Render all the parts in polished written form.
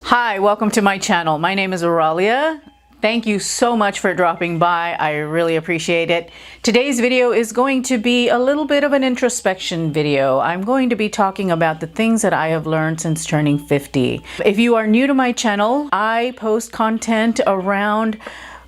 Hi, welcome to my channel. My name is Aurelia. Thank you so much for dropping by. I really appreciate it. Today's video is going to be a little bit of an introspection video. I'm going to be talking about the things that I have learned since turning 50. If you are new to my channel, I post content around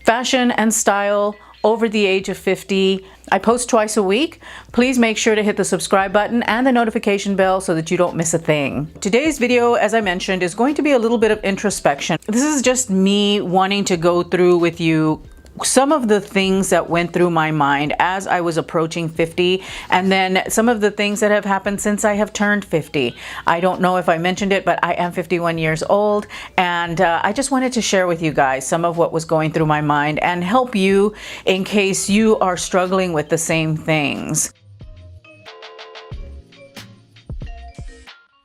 fashion and style over the age of 50. I post twice a week. Please make sure to hit the subscribe button and the notification bell so that you don't miss a thing. Today's video, as I mentioned, is going to be a little bit of introspection. This is just me wanting to go through with you some of the things that went through my mind as I was approaching 50, and then some of the things that have happened since I have turned 50. I don't know if I mentioned it, but I am 51 years old, and I just wanted to share with you guys some of what was going through my mind and help you in case you are struggling with the same things.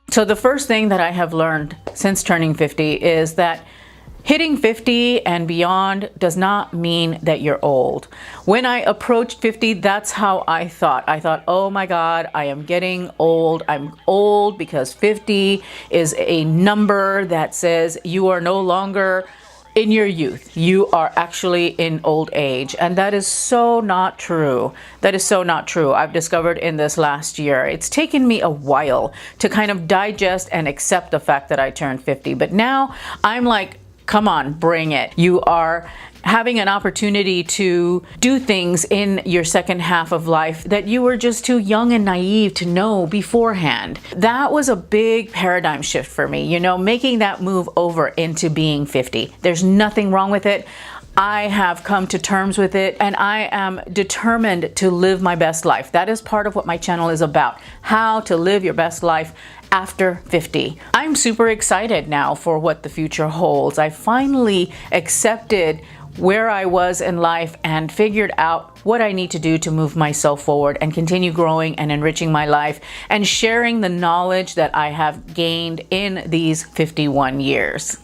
So the first thing that I have learned since turning 50 is that hitting 50 and beyond does not mean that you're old. When I approached 50, that's how I thought. I thought, oh my God, I am getting old. I'm old because 50 is a number that says you are no longer in your youth. You are actually in old age. And that is so not true. That is so not true. I've discovered in this last year. It's taken me a while to kind of digest and accept the fact that I turned 50. But now I'm like, come on, bring it. You are having an opportunity to do things in your second half of life that you were just too young and naive to know beforehand. That was a big paradigm shift for me, you know, making that move over into being 50. There's nothing wrong with it. I have come to terms with it, and I am determined to live my best life. That is part of what my channel is about, how to live your best life after 50. I'm super excited now for what the future holds. I finally accepted where I was in life and figured out what I need to do to move myself forward and continue growing and enriching my life and sharing the knowledge that I have gained in these 51 years.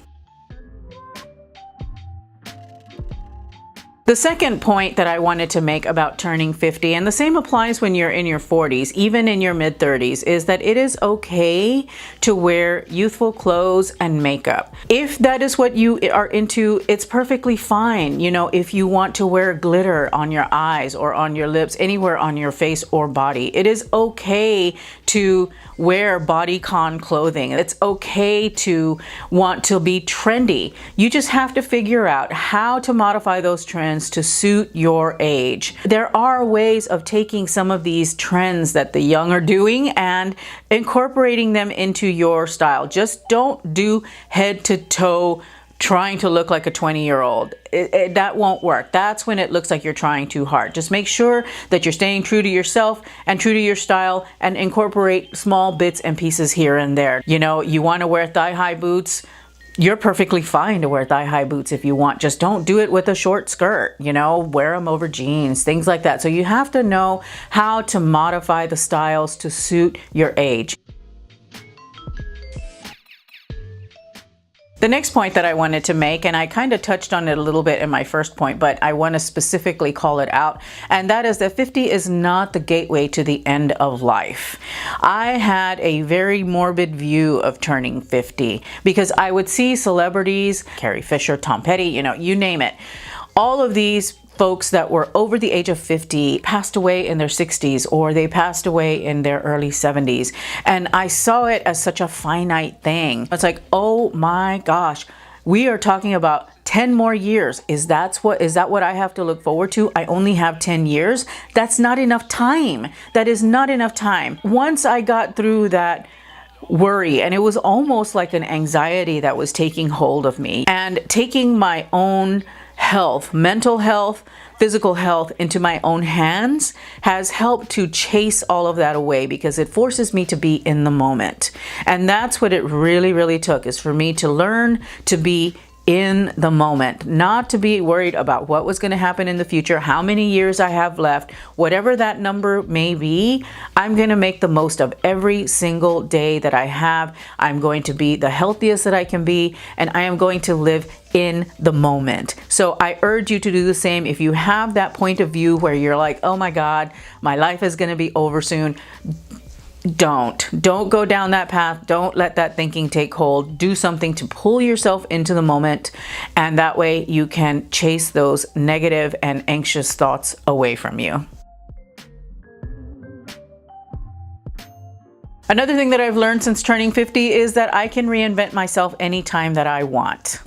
The second point that I wanted to make about turning 50, and the same applies when you're in your 40s, even in your mid 30s, is that it is okay to wear youthful clothes and makeup. If that is what you are into, it's perfectly fine. You know, if you want to wear glitter on your eyes or on your lips, anywhere on your face or body, it is okay to wear bodycon clothing. It's okay to want to be trendy. You just have to figure out how to modify those trends to suit your age. There are ways of taking some of these trends that the young are doing and incorporating them into your style. Just don't do head to toe trying to look like a 20-year-old. That won't work. That's when it looks like you're trying too hard. Just make sure that you're staying true to yourself and true to your style, and incorporate small bits and pieces here and there. You know, you want to wear thigh-high boots. You're perfectly fine to wear thigh-high boots if you want. Just don't do it with a short skirt, you know, wear them over jeans, things like that. So you have to know how to modify the styles to suit your age. The next point that I wanted to make, and I kind of touched on it a little bit in my first point, but I want to specifically call it out, and that is that 50 is not the gateway to the end of life. I had a very morbid view of turning 50 because I would see celebrities, Carrie Fisher, Tom Petty, you know, you name it. All of these folks that were over the age of 50 passed away in their 60s, or they passed away in their early 70s. And I saw it as such a finite thing. It's like, oh my gosh, we are talking about 10 more years. Is that what I have to look forward to? I only have 10 years. That's not enough time. That is not enough time. Once I got through that worry, and it was almost like an anxiety that was taking hold of me, and taking my own health, mental health, physical health into my own hands has helped to chase all of that away, because it forces me to be in the moment. And that's what it really, really took, is for me to learn to be in the moment, not to be worried about what was going to happen in the future, how many years I have left, whatever that number may be. I'm going to make the most of every single day that I have. I'm going to be the healthiest that I can be, and I am going to live in the moment. So I urge you to do the same. If you have that point of view where you're like, oh my God, my life is going to be over soon, Don't go down that path. Don't let that thinking take hold. Do something to pull yourself into the moment, and that way you can chase those negative and anxious thoughts away from you. Another thing that I've learned since turning 50 is that I can reinvent myself anytime that I want.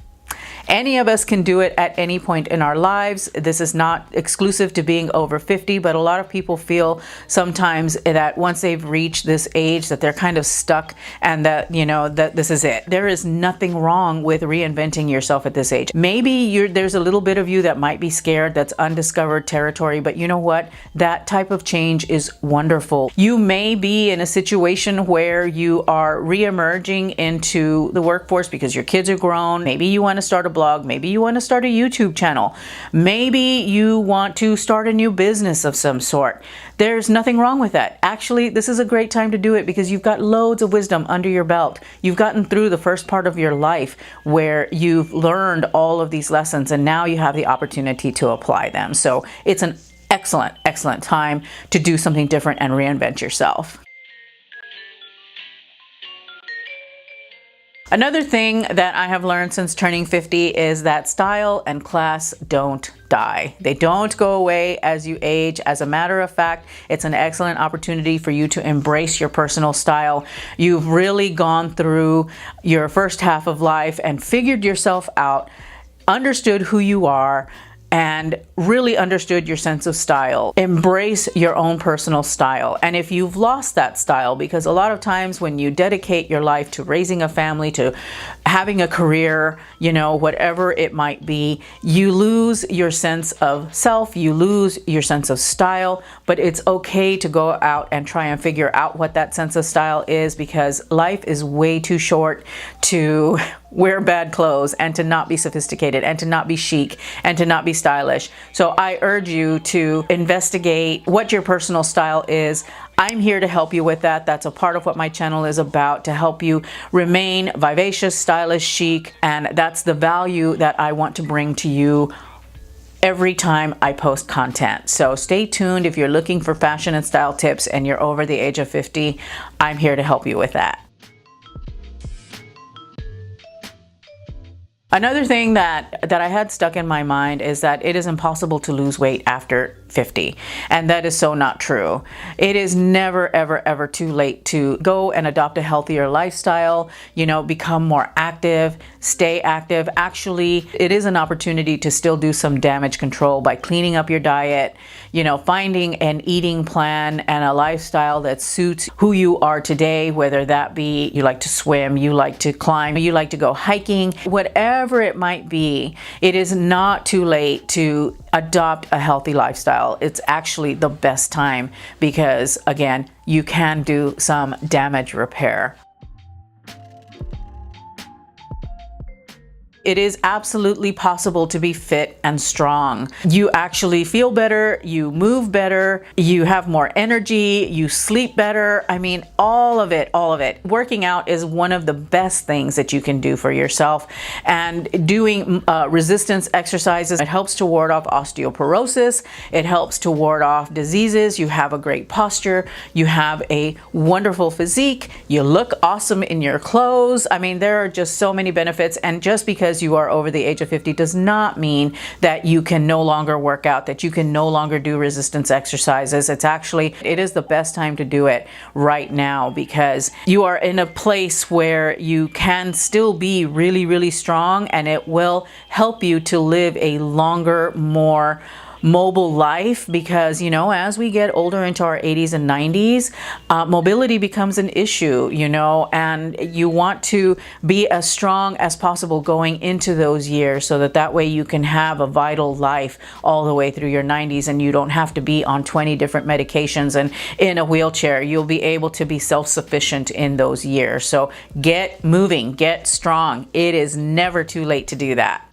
Any of us can do it at any point in our lives. This is not exclusive to being over 50, but a lot of people feel sometimes that once they've reached this age that they're kind of stuck and that, that this is it. There is nothing wrong with reinventing yourself at this age. Maybe there's a little bit of you that might be scared, that's undiscovered territory, but you know what? That type of change is wonderful. You may be in a situation where you are re-emerging into the workforce because your kids are grown. Maybe you want to start a blog. Maybe you want to start a YouTube channel. Maybe you want to start a new business of some sort. There's nothing wrong with that. Actually, this is a great time to do it because you've got loads of wisdom under your belt. You've gotten through the first part of your life where you've learned all of these lessons and now you have the opportunity to apply them. So it's an excellent, excellent time to do something different and reinvent yourself. Another thing that I have learned since turning 50 is that style and class don't die. They don't go away as you age. As a matter of fact, it's an excellent opportunity for you to embrace your personal style. You've really gone through your first half of life and figured yourself out, understood who you are, and really understood your sense of style. Embrace your own personal style. And if you've lost that style, because a lot of times when you dedicate your life to raising a family, to having a career, whatever it might be, you lose your sense of self, you lose your sense of style, but it's okay to go out and try and figure out what that sense of style is, because life is way too short to wear bad clothes and to not be sophisticated and to not be chic and to not be stylish. So I urge you to investigate what your personal style is. I'm here to help you with that. That's a part of what my channel is about, to help you remain vivacious, stylish, chic, and that's the value that I want to bring to you every time I post content. So stay tuned. If you're looking for fashion and style tips and you're over the age of 50, I'm here to help you with that. Another thing that I had stuck in my mind is that it is impossible to lose weight after 50. And that is so not true. It is never, ever, ever too late to go and adopt a healthier lifestyle, become more active, stay active. Actually, it is an opportunity to still do some damage control by cleaning up your diet, finding an eating plan and a lifestyle that suits who you are today, whether that be you like to swim, you like to climb, you like to go hiking, whatever it might be. It is not too late to adopt a healthy lifestyle. It's actually the best time because, again, you can do some damage repair. It is absolutely possible to be fit and strong. You actually feel better, you move better, you have more energy, you sleep better. I mean, all of it. Working out is one of the best things that you can do for yourself. And doing resistance exercises, it helps to ward off osteoporosis. It helps to ward off diseases. You have a great posture. You have a wonderful physique. You look awesome in your clothes. I mean, there are just so many benefits. And just because you are over the age of 50 does not mean that you can no longer work out, that you can no longer do resistance exercises. It is the best time to do it right now because you are in a place where you can still be really, really strong, and it will help you to live a longer, more mobile life because, as we get older into our 80s and 90s, mobility becomes an issue, and you want to be as strong as possible going into those years so that way you can have a vital life all the way through your 90s and you don't have to be on 20 different medications and in a wheelchair. You'll be able to be self-sufficient in those years. So get moving, get strong. It is never too late to do that.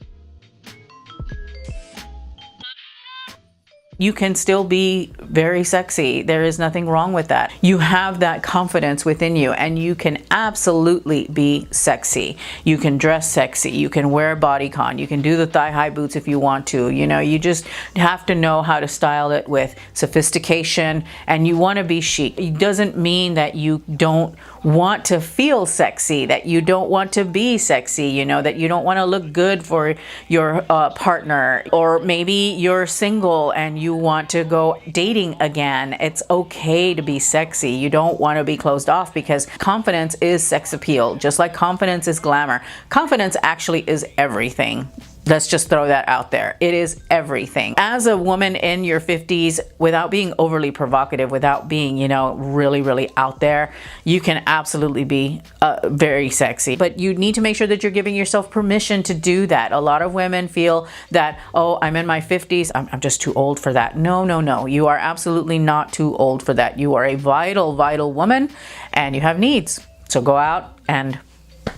you can still be very sexy. There is nothing wrong with that. You have that confidence within you, and you can absolutely be sexy. You can dress sexy. You can wear bodycon. You can do the thigh-high boots if you want to. You know, you just have to know how to style it with sophistication, and you want to be chic. It doesn't mean that you don't want to feel sexy, that you don't want to be sexy, you know, that you don't want to look good for your partner, or maybe you're single and you want to go dating again. It's okay to be sexy. You don't want to be closed off, because confidence is sex appeal, just like confidence is glamour. Confidence actually is everything. Let's just throw that out there. It is everything. As a woman in your 50s, without being overly provocative, without being, you know, really out there, you can absolutely be very sexy. But you need to make sure that you're giving yourself permission to do that. A lot of women feel that, oh, I'm in my 50s, I'm just too old for that. No. You are absolutely not too old for that. You are a vital woman, and you have needs. So go out and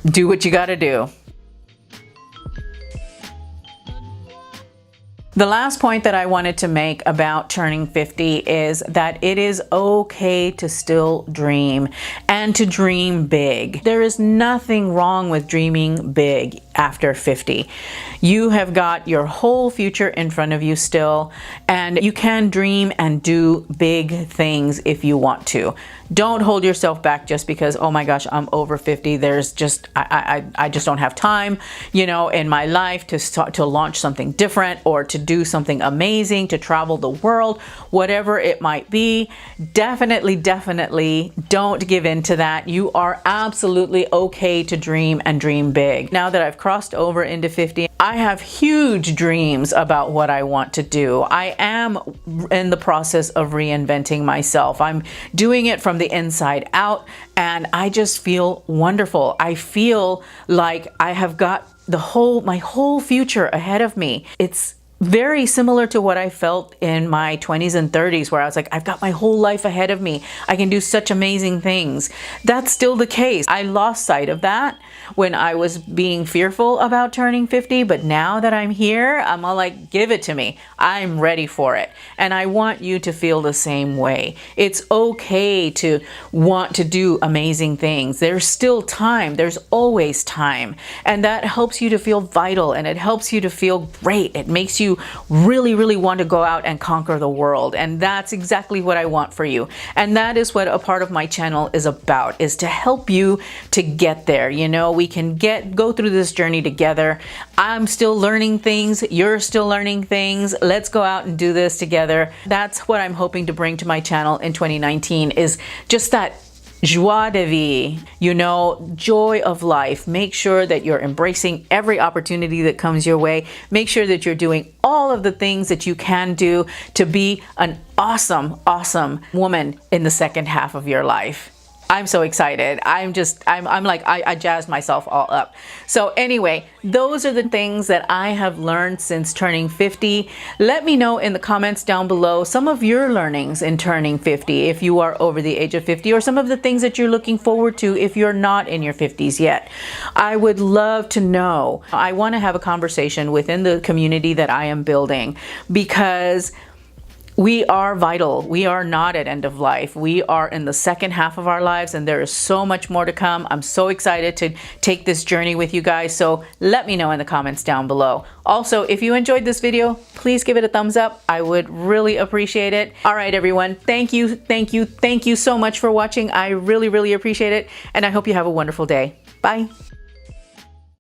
do what you gotta do. The last point that I wanted to make about turning 50 is that it is okay to still dream, and to dream big. There is nothing wrong with dreaming big after 50. You have got your whole future in front of you still, and you can dream and do big things if you want to. Don't hold yourself back just because, oh my gosh, I'm over 50. There's just, I just don't have time, you know, in my life to start to launch something different, or to do something amazing, to travel the world, whatever it might be. Definitely don't give in to that. You are absolutely okay to dream, and dream big. Now that I've crossed over into 50, I have huge dreams about what I want to do. I am in the process of reinventing myself. I'm doing it from the inside out, and I just feel wonderful. I feel like I have got my whole future ahead of me. It's very similar to what I felt in my 20s and 30s, where I was like, I've got my whole life ahead of me. I can do such amazing things. That's still the case. I lost sight of that when I was being fearful about turning 50, but now that I'm here, I'm all like, give it to me. I'm ready for it. And I want you to feel the same way. It's okay to want to do amazing things. There's still time. There's always time. And that helps you to feel vital, and it helps you to feel great. It makes you really want to go out and conquer the world. And that's exactly what I want for you. And that is what a part of my channel is about, is to help you to get there. You know, we can go through this journey together. I'm still learning things. You're still learning things. Let's go out and do this together. That's what I'm hoping to bring to my channel in 2019, is just that joie de vie, you know, joy of life. Make sure that you're embracing every opportunity that comes your way. Make sure that you're doing all of the things that you can do to be an awesome woman in the second half of your life. I'm so excited. I'm like, I jazzed myself all up. So anyway, those are the things that I have learned since turning 50. Let me know in the comments down below some of your learnings in turning 50, if you are over the age of 50, or some of the things that you're looking forward to if you're not in your 50s yet. I would love to know. I want to have a conversation within the community that I am building, because we are vital. We are not at end of life. We are in the second half of our lives, and there is so much more to come. I'm so excited to take this journey with you guys. So let me know in the comments down below. Also, if you enjoyed this video, please give it a thumbs up. I would really appreciate it. All right, everyone. Thank you so much for watching. I really appreciate it. And I hope you have a wonderful day. Bye.